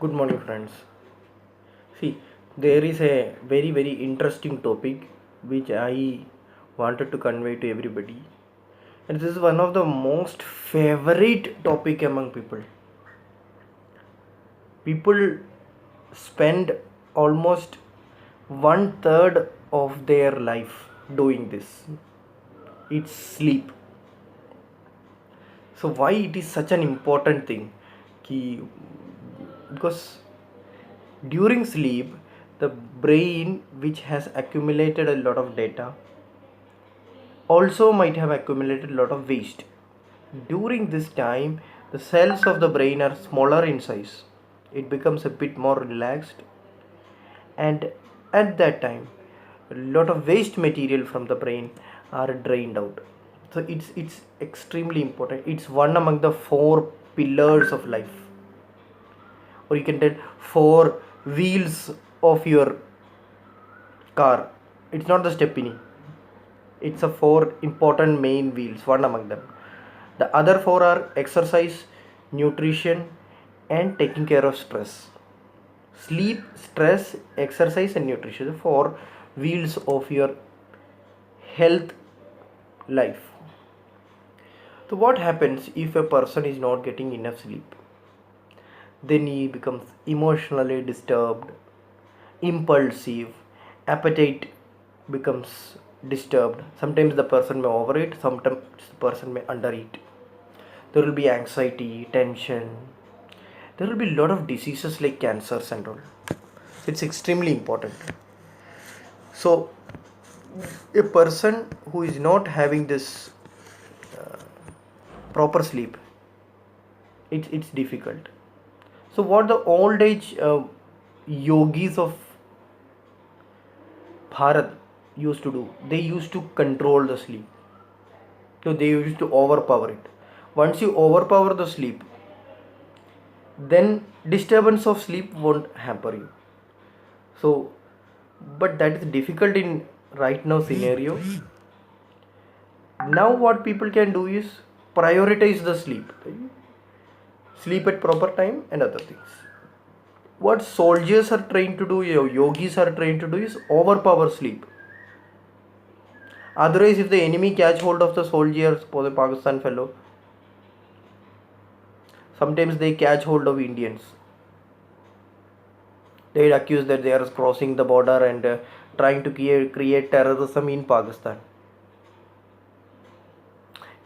Good morning, friends. See, there is a very interesting topic which I wanted to convey to everybody, and this is one of the most favorite topic among people. People spend almost one third of their life doing this. It's sleep. So why it is such an important thing? Ki, because during sleep, the brain, which has accumulated a lot of data, also might have accumulated a lot of waste. During this time, the cells of the brain are smaller in size. It becomes a bit more relaxed, and at that time, a lot of waste material from the brain are drained out. So it's extremely important. It's one among the four pillars of life, or you can tell four wheels of your car. It's not the stepney. It's a four important main wheels, one among them. The other four are exercise, nutrition, and taking care of stress. Sleep, stress, exercise, and nutrition, the four wheels of your health life. So what happens if a person is not getting enough sleep? Then he becomes emotionally disturbed, impulsive, appetite becomes disturbed. Sometimes the person may overeat, sometimes the person may undereat. There will be anxiety, tension. There will be a lot of diseases like cancers and all. It's extremely important. So, a person who is not having this proper sleep, it's difficult. So, what the old age yogis of Bharat used to do, they used to control the sleep. So they used to overpower it. Once you overpower the sleep, then disturbance of sleep won't hamper you. So, but that is difficult in right now scenario. Now what people can do is prioritize the sleep. Sleep at proper time and other things. What soldiers are trained to do, yogis are trained to do is overpower sleep. Otherwise, if the enemy catch hold of the soldiers, for the Pakistan fellow, sometimes they catch hold of Indians. They accuse that they are crossing the border and trying to create terrorism in Pakistan.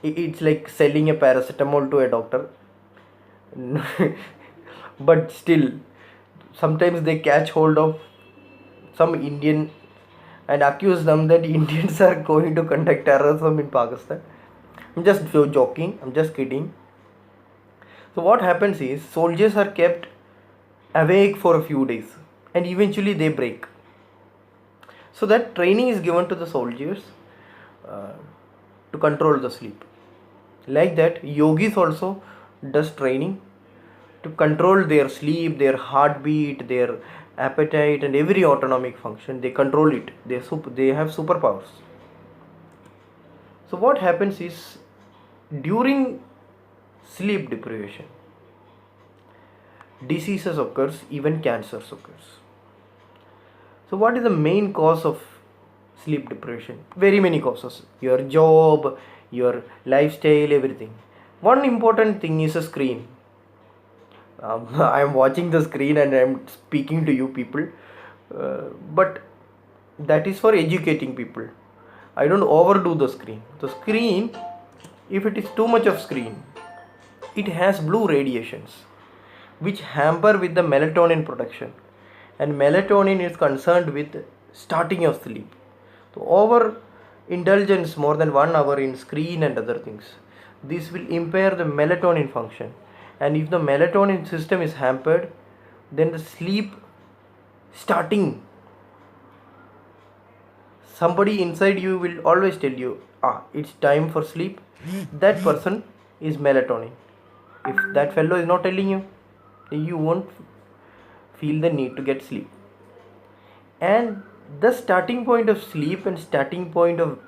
It's like selling a paracetamol to a doctor. But still, sometimes they catch hold of some Indian and accuse them that Indians are going to conduct terrorism in Pakistan. I'm just joking, I'm just kidding. So what happens is soldiers are kept awake for a few days and eventually they break. So that training is given to the soldiers uh, to control the sleep. Like that, yogis also does training to control their sleep, their heartbeat, their appetite, and every autonomic function. They control it. They have superpowers. So what happens is during sleep deprivation, diseases occurs, even cancers occurs. So what is the main cause of sleep deprivation? Very many causes. Your job, your lifestyle, everything. One important thing is a screen. I am watching the screen and I am speaking to you people, but that is for educating people. I don't overdo the screen. The screen, if it is too much of screen, it has blue radiations which hamper with the melatonin production, and melatonin is concerned with starting of sleep. So over indulgence more than 1 hour in screen and other things, this will impair the melatonin function, and if the melatonin system is hampered, then the sleep starting, somebody inside you will always tell you, it's time for sleep. That person is melatonin. If that fellow is not telling you, you won't feel the need to get sleep. And the starting point of sleep and starting point of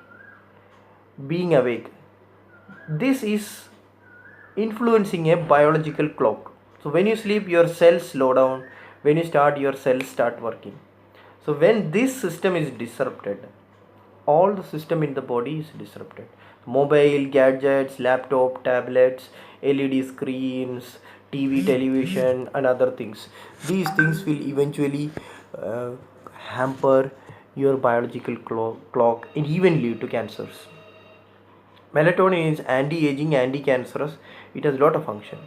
being awake, this is influencing a biological clock. So when you sleep, your cells slow down. When you start, your cells start working. So when this system is disrupted, all the system in the body is disrupted. Mobile gadgets, laptop, tablets, LED screens, TV, television, and other things, these things will eventually uh, hamper your biological clock and even lead to cancers. Melatonin is anti-aging, anti-cancerous. It has a lot of function.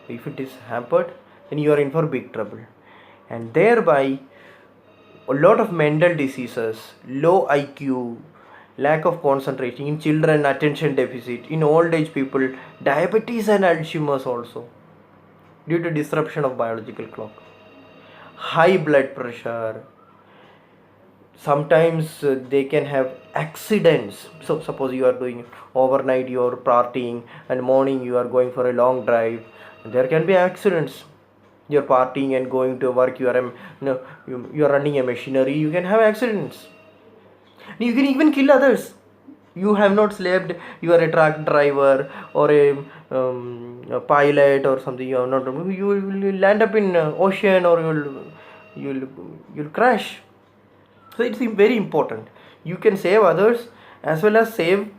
If it is hampered, then you are in for big trouble, and thereby a lot of mental diseases, low IQ, lack of concentration in children, attention deficit in old age people, diabetes and Alzheimer's also due to disruption of biological clock, high blood pressure. Sometimes they can have accidents. So suppose you are doing overnight, you are partying, and morning you are going for a long drive, there can be accidents. You're partying and going to work, you are you are running a machinery, you can have accidents. You can even kill others. You have not slept, you are a truck driver or a pilot or something, you have not, you will land up in ocean, or you'll you'll crash. So it's very important. You can save others as well as save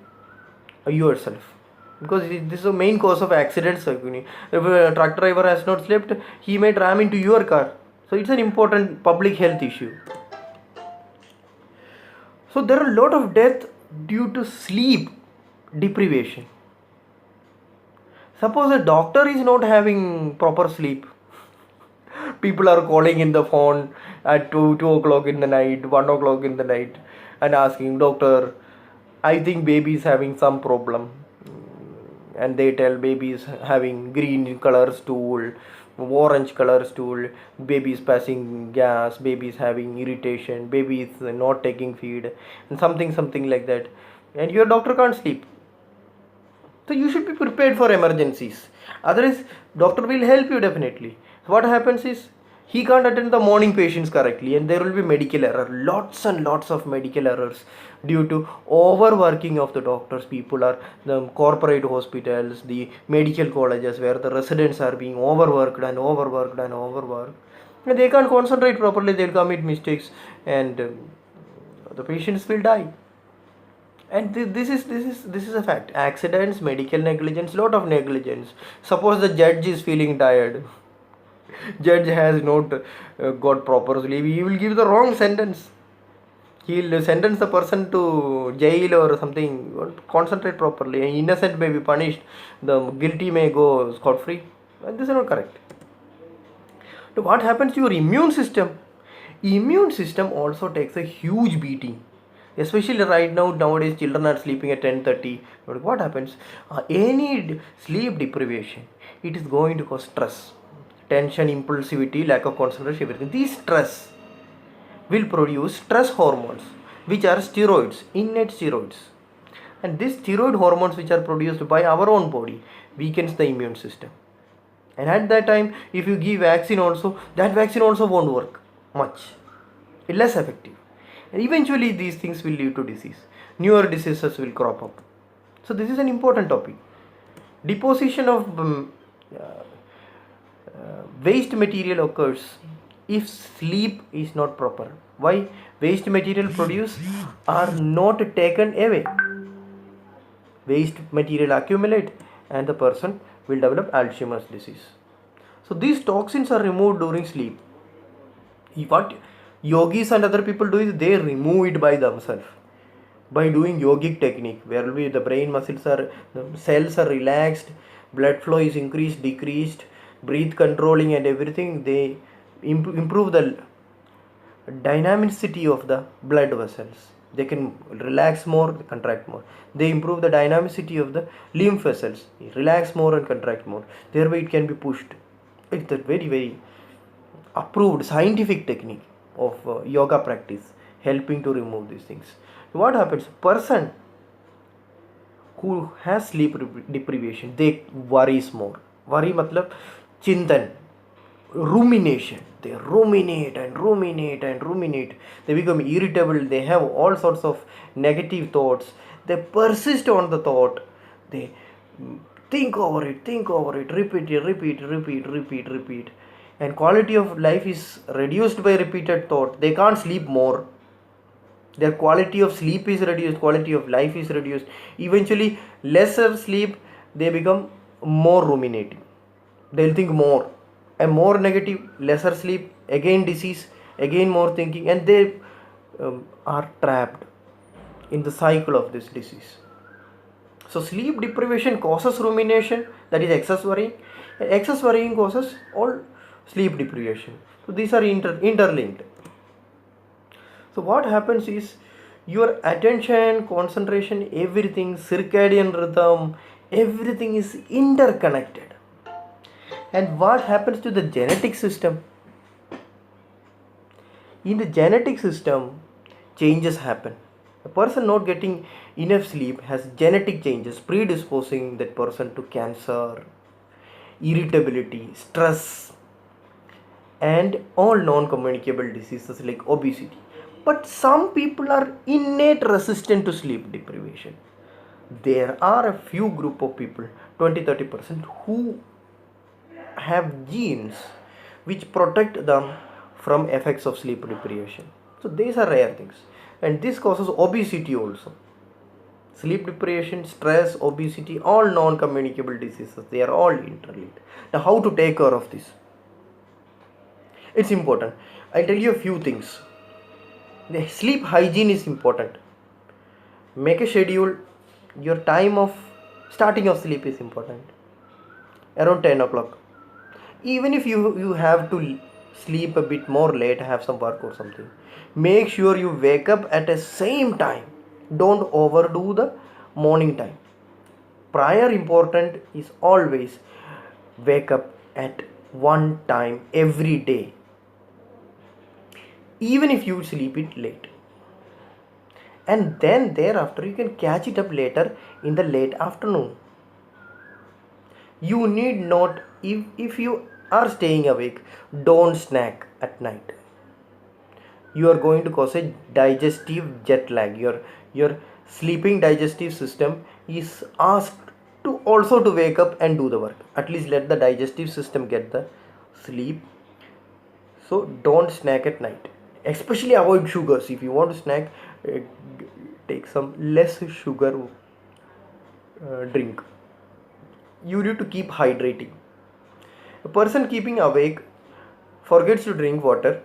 yourself, because this is the main cause of accidents. If a truck driver has not slept, he may ram into your car. So it's an important public health issue. So there are a lot of death due to sleep deprivation. Suppose a doctor is not having proper sleep, people are calling in the phone at 2 o'clock in the night, 1 o'clock in the night, and asking, doctor, I think baby is having some problem. And they tell baby is having green color stool, orange color stool, baby is passing gas, baby is having irritation, baby is not taking feed, and something like that. And your doctor can't sleep. So you should be prepared for emergencies. Otherwise, doctor will help you definitely. What happens is he can't attend the morning patients correctly, and there will be medical error. Lots and lots of medical errors due to overworking of the doctors. People are the corporate hospitals, the medical colleges where the residents are being overworked and overworked and overworked. And they can't concentrate properly. They'll commit mistakes, and the patients will die. And this is a fact. Accidents, medical negligence, lot of negligence. Suppose the judge is feeling tired, judge has not got proper sleep, he will give the wrong sentence. He'll sentence the person to jail or something. Won't concentrate properly, innocent may be punished, the guilty may go scot free, and this is not correct. So what happens to your immune system? Immune system also takes a huge beating, especially right now. Nowadays children are sleeping at 10:30. But what happens, any sleep deprivation, it is going to cause stress, tension, impulsivity, lack of concentration, everything. These stress will produce stress hormones, which are steroids, innate steroids. And these steroid hormones, which are produced by our own body, weakens the immune system. And at that time, if you give vaccine also, that vaccine also won't work much, it's less effective. And eventually these things will lead to disease. Newer diseases will crop up. So this is an important topic. Deposition of waste material occurs if sleep is not proper. Why? Waste material produced are not taken away. Waste material accumulate, and the person will develop Alzheimer's disease. So these toxins are removed during sleep. What yogis and other people do is they remove it by themselves by doing yogic technique, where will be the brain muscles are, the cells are relaxed, blood flow is increased, decreased, breathe controlling and everything. They improve the dynamicity of the blood vessels. They can relax more, contract more. They improve the dynamicity of the lymph vessels, relax more and contract more. Thereby it can be pushed. It's a very approved scientific technique of yoga practice, helping to remove these things. What happens? Person who has sleep deprivation, they worries more. Worry matlab chintan, rumination. They ruminate and ruminate and ruminate. They become irritable. They have all sorts of negative thoughts. They persist on the thought. They think over it, repeat. And quality of life is reduced by repeated thought. They can't sleep more. Their quality of sleep is reduced, quality of life is reduced. Eventually, lesser sleep, they become more ruminating. They'll think more. And more negative, lesser sleep, again disease, again more thinking, and they are trapped in the cycle of this disease. So sleep deprivation causes rumination, that is excess worrying, and excess worrying causes all sleep deprivation. So these are interlinked. So what happens is your attention, concentration, everything, circadian rhythm, everything is interconnected. And what happens to the genetic system? In the genetic system, changes happen. A person not getting enough sleep has genetic changes predisposing that person to cancer, irritability, stress, and all non-communicable diseases like obesity. But some people are innate resistant to sleep deprivation. There are a few group of people, 20-30%, who have genes which protect them from effects of sleep deprivation. So these are rare things, and this causes obesity also. Sleep deprivation, stress, obesity, all non-communicable diseases, they are all interlinked. Now how to take care of this? It's important. I'll tell you a few things. The sleep hygiene is important. Make a schedule. Your time of starting of sleep is important. Around 10 o'clock. Even if you have to sleep a bit more late, have some work or something, make sure you wake up at the same time. Don't overdo the morning time. Prior important is always wake up at one time every day, even if you sleep it late, and then thereafter you can catch it up later in the late afternoon. You need not, if you are staying awake, don't snack at night. You are going to cause a digestive jet lag. Your sleeping digestive system is asked to also to wake up and do the work. At least let the digestive system get the sleep. So don't snack at night. Especially avoid sugars. If you want to snack, take some less sugar drink. You need to keep hydrating. A person keeping awake forgets to drink water,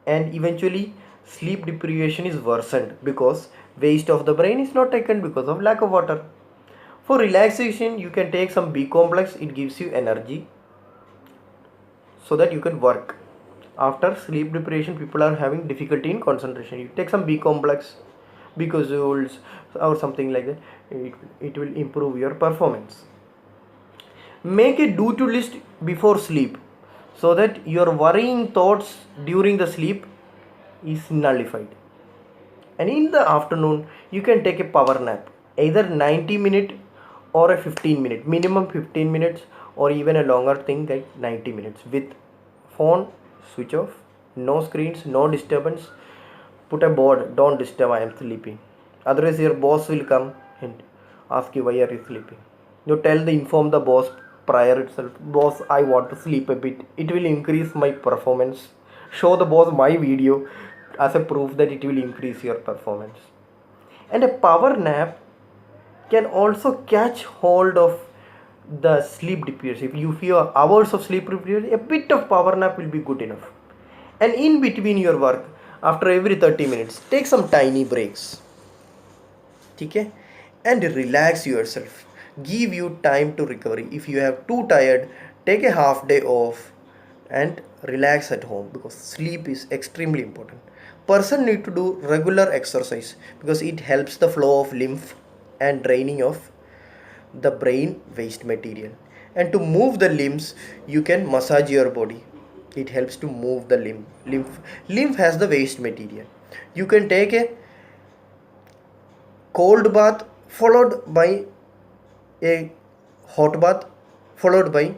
and eventually sleep deprivation is worsened because waste of the brain is not taken because of lack of water. For relaxation, you can take some B complex. It gives you energy so that you can work. After sleep deprivation, people are having difficulty in concentration. You take some B complex, Bicozules or something like that. It will improve your performance. Make a do-to list before sleep so that your worrying thoughts during the sleep is nullified. And in the afternoon, you can take a power nap, either 90-minute or a 15-minute, minimum 15 minutes, or even a longer thing like 90 minutes with phone switch off, no screens, no disturbance. Put a board, don't disturb, I am sleeping. Otherwise your boss will come and ask you why are you sleeping. You inform the boss prior itself, boss, I want to sleep a bit, it will increase my performance. Show the boss my video as a proof that it will increase your performance. And a power nap can also catch hold of the sleep deprivation. If you feel hours of sleep deprivation, a bit of power nap will be good enough. And in between your work, after every 30 minutes, take some tiny breaks. Okay? And relax yourself. Give you time to recovery. If you have too tired, take a half day off and relax at home, because sleep is extremely important. Person need to do regular exercise because it helps the flow of lymph and draining of the brain waste material. And to move the limbs, you can massage your body. It helps to move the lymph has the waste material. You can take a cold bath followed by a hot bath followed by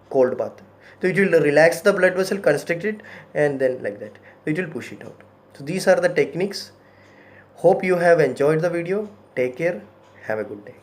cold bath. So it will relax the blood vessel, constrict it, and then like that it will push it out. So these are the techniques. Hope you have enjoyed the video. Take care. Have a good day.